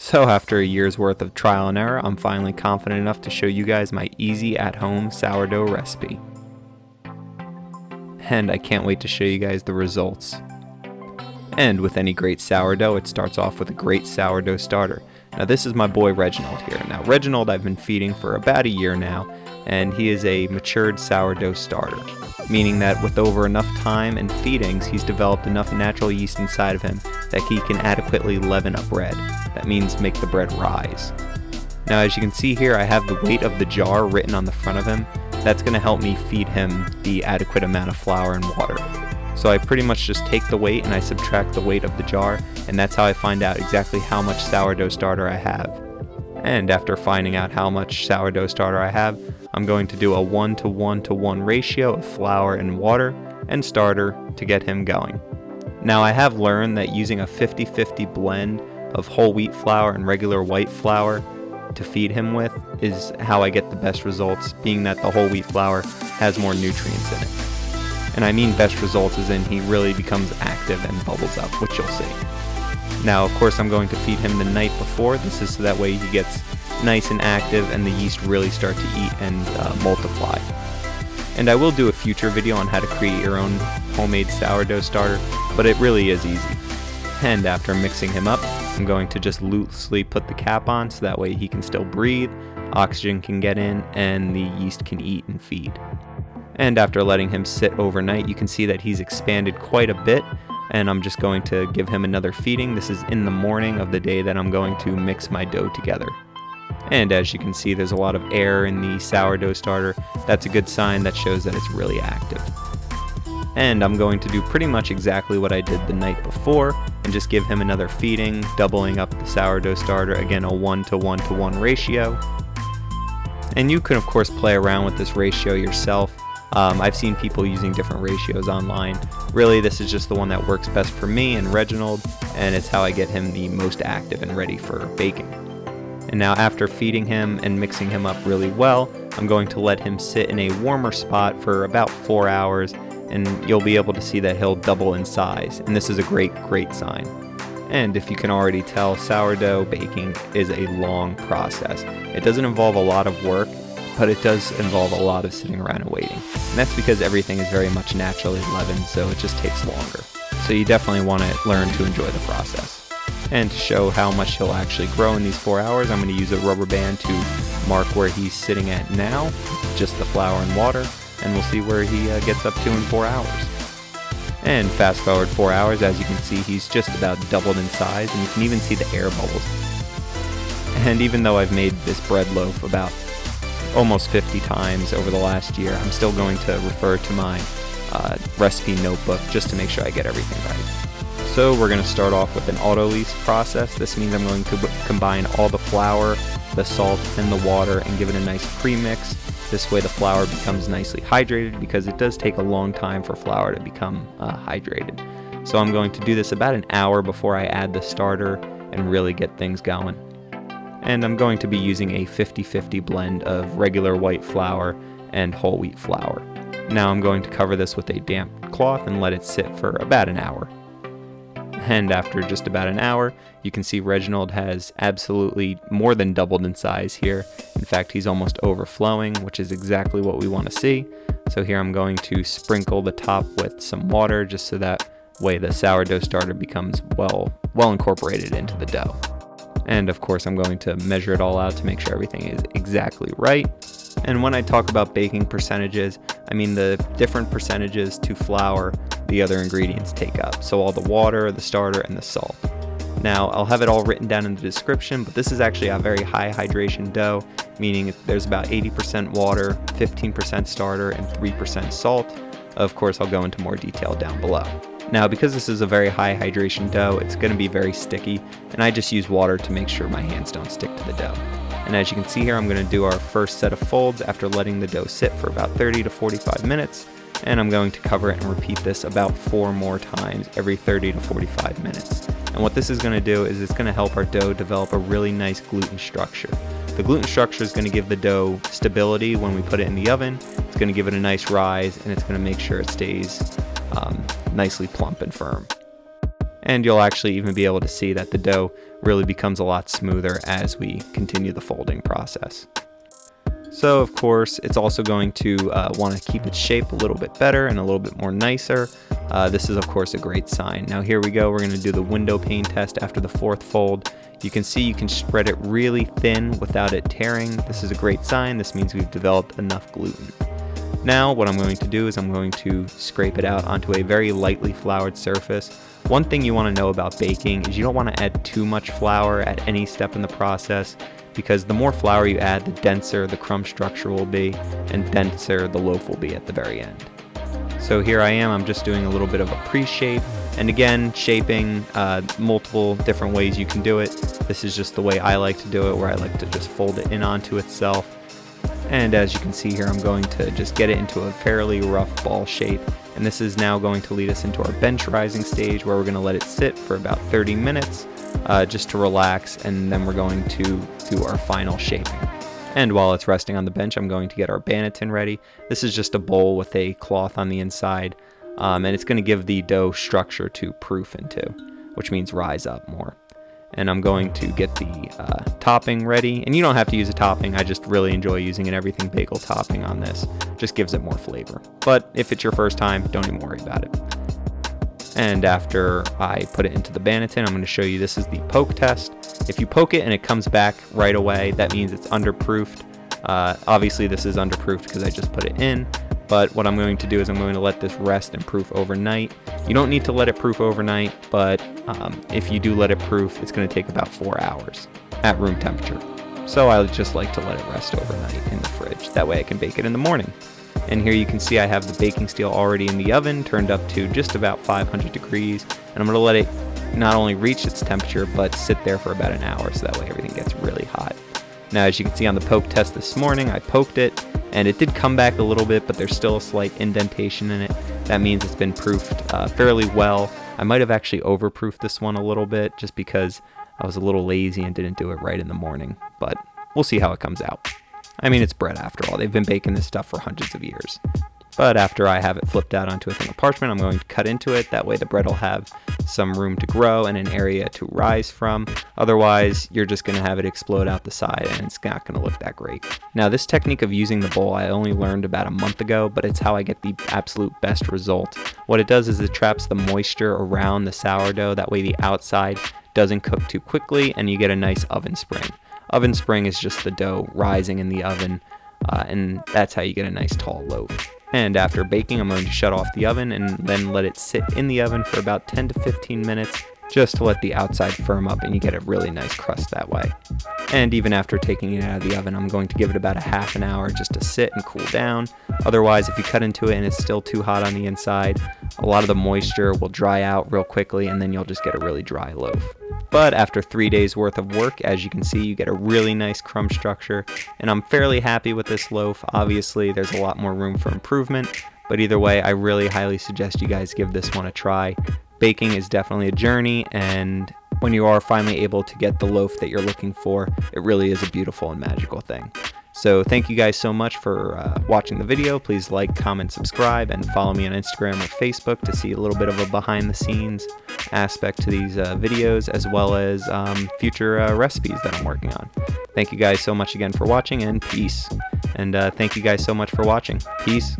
So after a year's worth of trial and error, I'm finally confident enough to show you guys my easy at-home sourdough recipe. And I can't wait to show you guys the results. And with any great sourdough, it starts off with a great sourdough starter. Now this is my boy Reginald here. Now Reginald I've been feeding for about a year now, and he is a matured sourdough starter, meaning that with over enough time and feedings, he's developed enough natural yeast inside of him that he can adequately leaven up bread. That means make the bread rise. Now as you can see here, I have the weight of the jar written on the front of him. That's going to help me feed him the adequate amount of flour and water. So I pretty much just take the weight and I subtract the weight of the jar, and that's how I find out exactly how much sourdough starter I have. And after finding out how much sourdough starter I have, I'm going to do a 1:1:1 ratio of flour and water and starter to get him going. Now I have learned that using a 50-50 blend of whole wheat flour and regular white flour to feed him with is how I get the best results, being that the whole wheat flour has more nutrients in it. And I mean best results as in he really becomes active and bubbles up, which you'll see. Now of course I'm going to feed him the night before. This is so that way he gets nice and active and the yeast really start to eat and multiply. And I will do a future video on how to create your own homemade sourdough starter, but it really is easy. And after mixing him up, I'm going to just loosely put the cap on so that way he can still breathe, oxygen can get in, and the yeast can eat and feed. And after letting him sit overnight, you can see that he's expanded quite a bit, and I'm just going to give him another feeding. This is in the morning of the day that I'm going to mix my dough together. And as you can see, there's a lot of air in the sourdough starter. That's a good sign that shows that it's really active. And I'm going to do pretty much exactly what I did the night before and just give him another feeding, doubling up the sourdough starter, again a 1:1:1 ratio. And you can of course play around with this ratio yourself. I've seen people using different ratios online. Really, this is just the one that works best for me and Reginald, and it's how I get him the most active and ready for baking. And now after feeding him and mixing him up really well, I'm going to let him sit in a warmer spot for about 4 hours, and you'll be able to see that he'll double in size, and this is a great sign. And if you can already tell, sourdough baking is a long process. It doesn't involve a lot of work, but it does involve a lot of sitting around and waiting. And that's because everything is very much naturally leavened, so it just takes longer. So you definitely want to learn to enjoy the process. And to show how much he'll actually grow in these 4 hours, I'm going to use a rubber band to mark where he's sitting at now, just the flour and water, and we'll see where he gets up to in 4 hours. And fast forward 4 hours, as you can see, he's just about doubled in size, and you can even see the air bubbles. And even though I've made this bread loaf about almost 50 times over the last year, I'm still going to refer to my recipe notebook just to make sure I get everything right. So we're going to start off with an atleast process. This means I'm going to combine all the flour, the salt, and the water and give it a nice pre-mix. This way the flour becomes nicely hydrated, because it does take a long time for flour to become hydrated. So I'm going to do this about an hour before I add the starter and really get things going. And I'm going to be using a 50-50 blend of regular white flour and whole wheat flour. Now I'm going to cover this with a damp cloth and let it sit for about an hour. And after just about an hour, you can see Reginald has absolutely more than doubled in size here. In fact, he's almost overflowing, which is exactly what we want to see. So here I'm going to sprinkle the top with some water, just so that way the sourdough starter becomes well incorporated into the dough. And of course I'm going to measure it all out to make sure everything is exactly right. And when I talk about baking percentages, I mean the different percentages to flour the other ingredients take up. So all the water, the starter, and the salt. Now I'll have it all written down in the description, but this is actually a very high hydration dough, meaning there's about 80% water, 15% starter, and 3% salt. Of course I'll go into more detail down below. Now because this is a very high hydration dough, it's going to be very sticky, and I just use water to make sure my hands don't stick to the dough. And as you can see here, I'm going to do our first set of folds after letting the dough sit for about 30 to 45 minutes, and I'm going to cover it and repeat this about 4 more times every 30 to 45 minutes. And what this is going to do is it's going to help our dough develop a really nice gluten structure. The gluten structure is going to give the dough stability when we put it in the oven. It's going to give it a nice rise, and it's going to make sure it stays nicely plump and firm. And you'll actually even be able to see that the dough really becomes a lot smoother as we continue the folding process. So of course, it's also going to want to keep its shape a little bit better and a little bit more nicer. This is of course a great sign. Now here we go, we're going to do the window pane test after the 4th fold. You can see you can spread it really thin without it tearing. This is a great sign. This means we've developed enough gluten. Now what I'm going to do is I'm going to scrape it out onto a very lightly floured surface. One thing you want to know about baking is you don't want to add too much flour at any step in the process, because the more flour you add, the denser the crumb structure will be and denser the loaf will be at the very end. So here I am, I'm just doing a little bit of a pre-shape, and again, shaping, multiple different ways you can do it. This is just the way I like to do it, where I like to just fold it in onto itself. And as you can see here, I'm going to just get it into a fairly rough ball shape. And this is now going to lead us into our bench rising stage, where we're going to let it sit for about 30 minutes just to relax, and then we're going to do our final shaping. And while it's resting on the bench, I'm going to get our banneton ready. This is just a bowl with a cloth on the inside, and it's going to give the dough structure to proof into, which means rise up more. And I'm going to get the topping ready, and you don't have to use a topping. I just really enjoy using an everything bagel topping on this. Just gives it more flavor. But if it's your first time, don't even worry about it. And after I put it into the banneton, I'm going to show you, this is the poke test. If you poke it and it comes back right away, that means it's underproofed. Obviously this is underproofed because I just put it in. But what I'm going to do is I'm going to let this rest and proof overnight. You don't need to let it proof overnight, but if you do let it proof, it's going to take about 4 hours at room temperature. So I just like to let it rest overnight in the fridge. That way I can bake it in the morning. And here you can see I have the baking steel already in the oven, turned up to just about 500 degrees. And I'm going to let it not only reach its temperature, but sit there for about an hour, so that way everything gets really hot. Now, as you can see on the poke test this morning, I poked it, and it did come back a little bit, but there's still a slight indentation in it. That means it's been proofed fairly well. I might have actually overproofed this one a little bit, just because I was a little lazy and didn't do it right in the morning, but we'll see how it comes out. I mean, it's bread after all. They've been baking this stuff for hundreds of years. But after I have it flipped out onto a thing of parchment, I'm going to cut into it. That way the bread will have some room to grow and an area to rise from. Otherwise, you're just going to have it explode out the side, and it's not going to look that great. Now, this technique of using the bowl I only learned about a month ago, but it's how I get the absolute best result. What it does is it traps the moisture around the sourdough. That way the outside doesn't cook too quickly, and you get a nice oven spring. Oven spring is just the dough rising in the oven, and that's how you get a nice tall loaf. And after baking, I'm going to shut off the oven and then let it sit in the oven for about 10 to 15 minutes just to let the outside firm up, and you get a really nice crust that way. And even after taking it out of the oven, I'm going to give it about a half an hour just to sit and cool down. Otherwise, if you cut into it and it's still too hot on the inside, a lot of the moisture will dry out real quickly, and then you'll just get a really dry loaf. But after 3 days worth of work, as you can see, you get a really nice crumb structure, and I'm fairly happy with this loaf. Obviously, there's a lot more room for improvement, but either way, I really highly suggest you guys give this one a try. Baking is definitely a journey, and when you are finally able to get the loaf that you're looking for, it really is a beautiful and magical thing. So thank you guys so much for watching the video. Please like, comment, subscribe, and follow me on Instagram or Facebook to see a little bit of a behind the scenes aspect to these videos, as well as future recipes that I'm working on. Thank you guys so much again for watching, and peace. And thank you guys so much for watching. Peace.